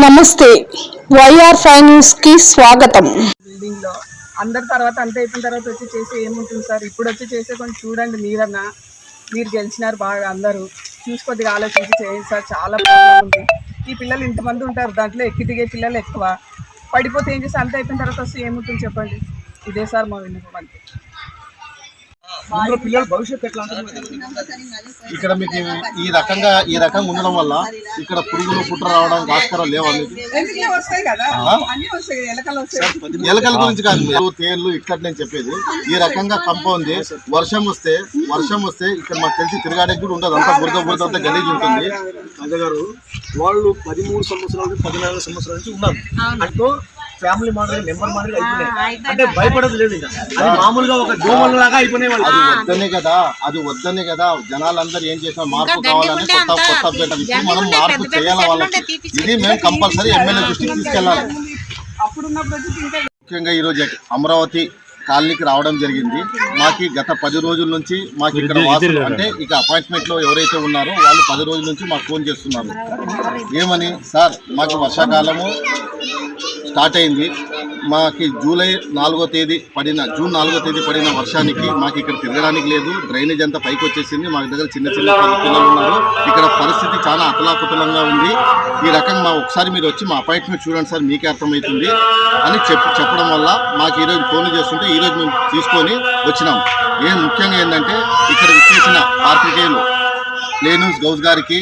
నమస్తే YR5 news కి స్వాగతం. బిల్డింగ్ లో అందరి తర్వాత అంత అయిపోయిన తర్వాత వచ్చి చేసి ఏముంటుంది సార్? ఇప్పుడు వచ్చి చేసే కొంచెం చూడండి, మీరన్నా మీరు గెలిచినారు బాగా, అందరూ చూసి కొద్దిగా ఆలోచించి చేయండి సార్. చాలా ప్రాబ్లం ఉంది. ఈ పిల్లలు ఇంతమంది ఉంటారు, దాంట్లో ఎక్కి దిగే పిల్లలు ఎక్కువ. పడిపోతే ఏం చేస్తే అంత అయిపోయిన తర్వాత వస్తే ఏముంటుంది చెప్పండి? ఇదే సార్ మా విన్నపం. అంతే. పిల్లల భవిష్యత్తు ఎట్లా ఇక్కడ మీకు ఈ రకంగా ఉండడం వల్ల ఇక్కడ పురుగులు పుట్ర రావడానికి ఆస్కారం లేవా? ఎలకల గురించి కాదు, తేళ్లు ఇక్కడ నేను చెప్పేది. ఈ రకంగా కంపౌండ్ వర్షం వస్తే ఇక్కడ మాకు తెలిసి తిరగాడానికి కూడా ఉండదు, అంతా బురద అంతా గలీజ్ ఉంటుంది. రాజా గారు వాళ్ళు 13 సంవత్సరాలు 14 సంవత్సరాల నుంచి ఉన్నారు. అంటూ ఫ్యామిలీ మాదిరి మెంబర్ మాదిరి అయిపోయినాయి. అంటే భయపడదు లేదు, ఇక అది మామూలుగా ఒక దోమల లాగా అయిపోయినాయి. అది వద్దనే కదా జనాలందరూ ఏం చేసినా మార్పు కావాలని కొత్త మనం మార్పు చేయాలి వాళ్ళకి. ఇది మేము కంపల్సరీ ఎమ్మెల్యే దృష్టికి తీసుకెళ్ళాలి. ముఖ్యంగా ఈరోజు అమరావతి కాలనీకి రావడం జరిగింది. మాకు గత 10 రోజుల నుంచి మాకు ఇక్కడ వాసులు అంటే ఇక అపాయింట్మెంట్ లో ఎవరైతే ఉన్నారో వాళ్ళు 10 రోజుల నుంచి మాకు ఫోన్ చేస్తున్నారు. ఏమని సార్, మాకు వర్షాకాలము స్టార్ట్ అయింది, మాకు జూన్ 4వ తేదీ పడిన వర్షానికి మాకు ఇక్కడ తిరగడానికి లేదు, డ్రైనేజ్ అంతా పైకి వచ్చేసింది, మాకు దగ్గర చిన్న పిల్లలు ఉన్నారు, ఇక్కడ పరిస్థితి చాలా అతలాకుతలంగా ఉంది. ఈ రకంగా ఒకసారి మీరు వచ్చి మా అపాయింట్మెంట్ చూడండి సార్, మీకే అర్థమవుతుంది అని చెప్పడం వల్ల మాకు ఈరోజు ఫోన్లు చేస్తుంటే ఈరోజు మేము తీసుకొని వచ్చినాం. ముఖ్యంగా ఏంటంటే ఇక్కడ విచ్చేసిన పాత్రికేయులు లేనూస్ గౌస్ గారికి,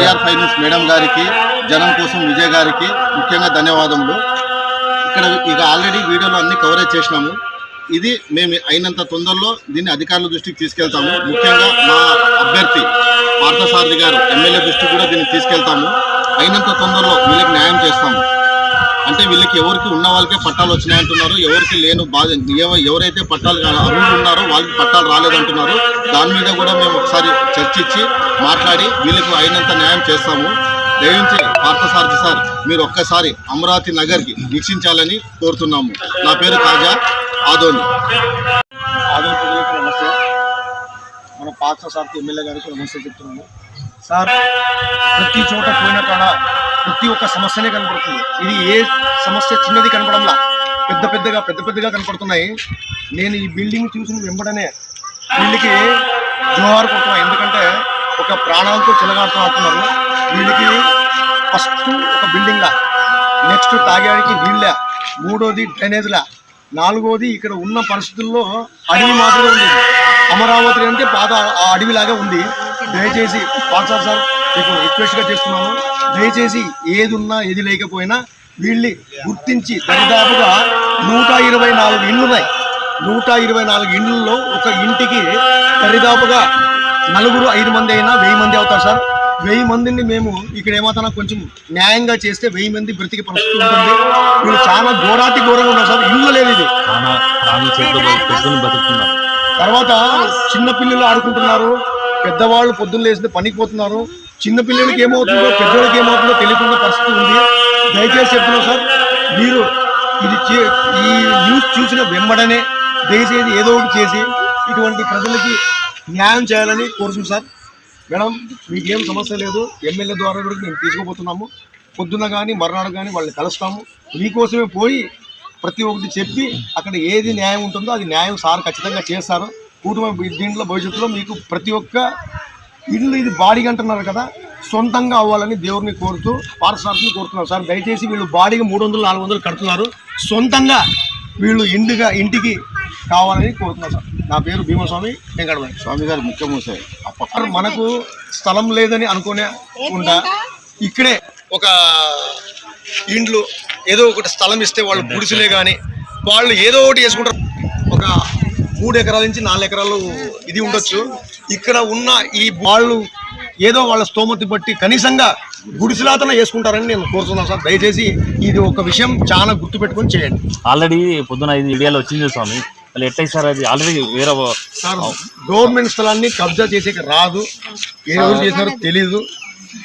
YR5 న్యూస్ మేడం గారికి, జనం కోసం విజయ్ గారికి ముఖ్యంగా ధన్యవాదములు. ఇక్కడ ఇక ఆల్రెడీ వీడియోలో అన్ని కవరేజ్ చేసినాము. ఇది మేము అయినంత తొందరలో దీన్ని అధికారుల దృష్టికి తీసుకెళ్తాము. ముఖ్యంగా మా అభ్యర్థి పార్థసారథి గారు ఎమ్మెల్యే దృష్టికి కూడా దీన్ని తీసుకెళ్తాము. అయినంత తొందరలో వీళ్ళకి న్యాయం చేస్తాము. అంటే వీళ్ళకి ఎవరికి ఉన్న వాళ్ళకే పట్టాలు వచ్చినాయంటున్నారు, ఎవరికి లేను ఎవరైతే పట్టాలు అర్హులు ఉన్నారో వాళ్ళకి పట్టాలు రాలేదంటున్నారు. దాని మీద కూడా మేము ఒకసారి చర్చించి మాట్లాడి వీళ్ళకి అయినంత న్యాయం చేస్తాము. దయించి పార్థసారథి సార్, మీరు ఒక్కసారి అమరావతి నగర్కి వీక్షించాలని కోరుతున్నాము. నా పేరు కాజా ఆదోని. ప్రజలకు నమస్తే. మన పార్థసారథి ఎమ్మెల్యే గారికి నమస్తే చెప్తున్నాము. సార్, ప్రతి చోట పోయిన కాడ ప్రతి ఒక్క సమస్యనే కనపడుతుంది. ఇది ఏ సమస్య చిన్నది కనపడంలా, పెద్ద పెద్దగా కనపడుతున్నాయి. నేను ఈ బిల్డింగ్ చూసిన వెంబడనే వీళ్ళకి జోహార్ కొడుతున్నా. ఎందుకంటే ఒక ప్రాణాలతో చెలగాడుతూ అంటున్నారు. వీళ్ళకి ఫస్ట్ ఒక బిల్డింగ్లా, నెక్స్ట్ తాగేవాడికి నీళ్ళ, మూడోది డ్రైనేజ్లా, నాలుగోది ఇక్కడ ఉన్న పరిస్థితుల్లో అడవి మాదిరిగా ఉంది. అమరావతి అంటే పాత అడవిలాగా ఉంది. దయచేసి పార్థసారథి సార్ మీకు రిక్వెస్ట్గా చేస్తున్నాను, దయచేసి ఏది ఉన్నా ఏది లేకపోయినా వీళ్ళని గుర్తించి దరిదాపుగా 124 ఇండ్లు ఉన్నాయి. 124 ఇండ్లలో ఒక ఇంటికి దరిదాపుగా 4-5 మంది అయినా 1000 మంది అవుతారు సార్. 1000 మందిని మేము ఇక్కడ ఏమవుతున్నా కొంచెం న్యాయంగా చేస్తే 1000 మంది బ్రతికి పరిస్థితి ఉంటుంది. వీళ్ళు చాలా ఘోరంగా ఉన్నారు సార్. ఇల్లు లేదు, ఇది తర్వాత చిన్న పిల్లలు ఆడుకుంటున్నారు, పెద్దవాళ్ళు పొద్దున్న లేస్తే పనికి పోతున్నారు. చిన్న పిల్లలకి ఏమవుతుందో పెద్దవాళ్ళకి ఏమవుతుందో తెలియకుండా పరిస్థితి ఉంది. దయచేసి చెప్తున్నాం సార్, మీరు ఈ న్యూస్ చూసిన వెంబడనే దయచేసి ఏదో ఒకటి చేసి ఇటువంటి ప్రజలకి న్యాయం చేయాలని కోరుతున్నాం సార్. మేడం, మీకేం సమస్య లేదు, ఎమ్మెల్యే ద్వారా కూడా మేము తీసుకుపోతున్నాము. పొద్దున్న కానీ మర్నాడు కానీ వాళ్ళని కలుస్తాము. మీకోసమే పోయి ప్రతి ఒక్కటి చెప్పి అక్కడ ఏది న్యాయం ఉంటుందో అది న్యాయం సార్ ఖచ్చితంగా చేస్తారు. దీంట్లో భవిష్యత్తులో మీకు ప్రతి ఒక్క ఇల్లు ఇది బాడీగా అంటున్నారు కదా, సొంతంగా అవ్వాలని దేవుడిని కోరుతూ పార్థసారథిని కోరుతున్నారు సార్. దయచేసి వీళ్ళు బాడీగా 300-400 కడుతున్నారు, సొంతంగా వీళ్ళు ఇంటికి కావాలని కోరుతున్నారు సార్. నా పేరు భీమస్వామి వెంకటరావు. స్వామి గారు ముఖ్యమూసే అప్పట్లో మనకు స్థలం లేదని అనుకోకుండా ఇక్కడే ఒక ఇండ్లు ఏదో ఒకటి స్థలం ఇస్తే వాళ్ళు గుడిసెలే కానీ వాళ్ళు ఏదో ఒకటి వేసుకుంటారు. ఒక 3 ఎకరాల నుంచి 4 ఎకరాలు ఇది ఉండొచ్చు. ఇక్కడ ఉన్న ఈ వాళ్ళు ఏదో వాళ్ళ స్తోమతి బట్టి కనీసంగా గుడిసెలాతన వేసుకుంటారని నేను కోరుతున్నాను సార్. దయచేసి ఇది ఒక విషయం చాలా గుర్తుపెట్టుకొని చేయండి. ఆల్రెడీ పొద్దున 5 మీడియాలో వచ్చింది స్వామి, వాళ్ళు ఎట్లా సార్ అది ఆల్రెడీ వేరే సార్ గవర్నమెంట్ స్థలాన్ని కబ్జా చేసేకి రాదు, ఎవరు చేశారో తెలీదు.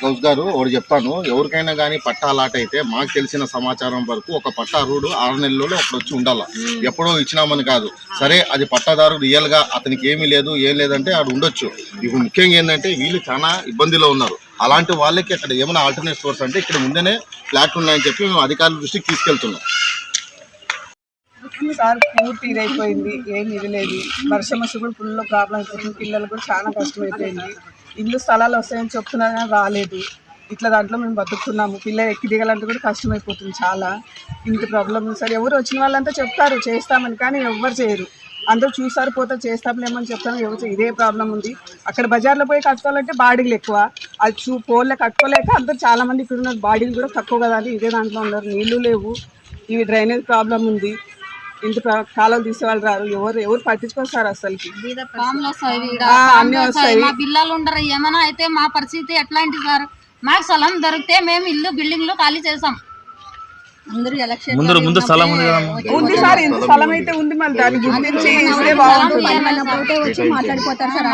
గౌస్ గారు ఒకటి చెప్తాను, ఎవరికైనా కానీ పట్టా అలాట్ అయితే మాకు తెలిసిన సమాచారం వరకు ఒక పట్టాదారుడు 6 నెలల్లో అప్పుడు వచ్చి ఉండాలి. ఎప్పుడో ఇచ్చినామని కాదు. సరే, అది పట్టాదారుడు రియల్గా అతనికి ఏమీ లేదు ఏం లేదంటే ఆడు ఉండొచ్చు. ఇప్పుడు ముఖ్యంగా ఏంటంటే వీళ్ళు చాలా ఇబ్బందిలో ఉన్నారు. అలాంటి వాళ్ళకి అక్కడ ఏమైనా ఆల్టర్నేట్ సోర్స్ అంటే ఇక్కడ ముందనే ఫ్లాట్లు ఉన్నాయని చెప్పి మేము అధికారుల దృష్టికి తీసుకెళ్తున్నాం. సార్ పూర్తి ఇదైపోయింది, ఏం ఇది లేదు. వర్షం వస్తే కూడా ఫుల్ ప్రాబ్లం అయిపోతుంది, పిల్లలు కూడా చాలా కష్టమైపోయింది. ఇల్లు స్థలాలు వస్తాయని చెప్తున్నా కానీ రాలేదు. ఇట్లా దాంట్లో మేము బతుకుతున్నాము. పిల్లలు ఎక్కి దిగాలంటే కూడా కష్టమైపోతుంది చాలా. ఇంత ప్రాబ్లం ఉంది సార్. ఎవరు వచ్చిన వాళ్ళంతా చెప్తారు చేస్తామని, కానీ ఎవ్వరు చేయరు. అందరూ చూస్తారు పోతారు, చేస్తాంలేమని చెప్తాను. ఎవరు ఇదే ప్రాబ్లం ఉంది. అక్కడ బజార్లో పోయి కట్టుకోవాలంటే బాడీలు ఎక్కువ, అది పోలే కట్టుకోలేక అందరూ చాలా మంది ఇక్కడ ఉన్న బాడీలు కూడా తక్కువ కదా అని ఇదే దాంట్లో ఉన్నారు. నీళ్లు లేవు, ఇవి డ్రైనేజ్ ప్రాబ్లం ఉంది. ఇంటి కాలువలు తీసేవాళ్ళు రారు, ఎవరు పట్టించుకొస్తారు అసలుకి. అన్ని వస్తాయి. మా పిల్లలు ఉండరు, ఏమైనా అయితే మా పరిస్థితి ఎట్లాంటి సార్? మాకు స్థలం దొరికితే మేము ఇల్లు బిల్డింగ్లు ఖాళీ చేసాం. ముందు స్థలం ఉంది కదా ఉంది సార్, ఇంత స్థలం అయితే ఉంది, మళ్ళీ దాన్ని గుర్తించి ఇస్తే బాగుంటుంది. మాట్లాడిపోతారు సార్.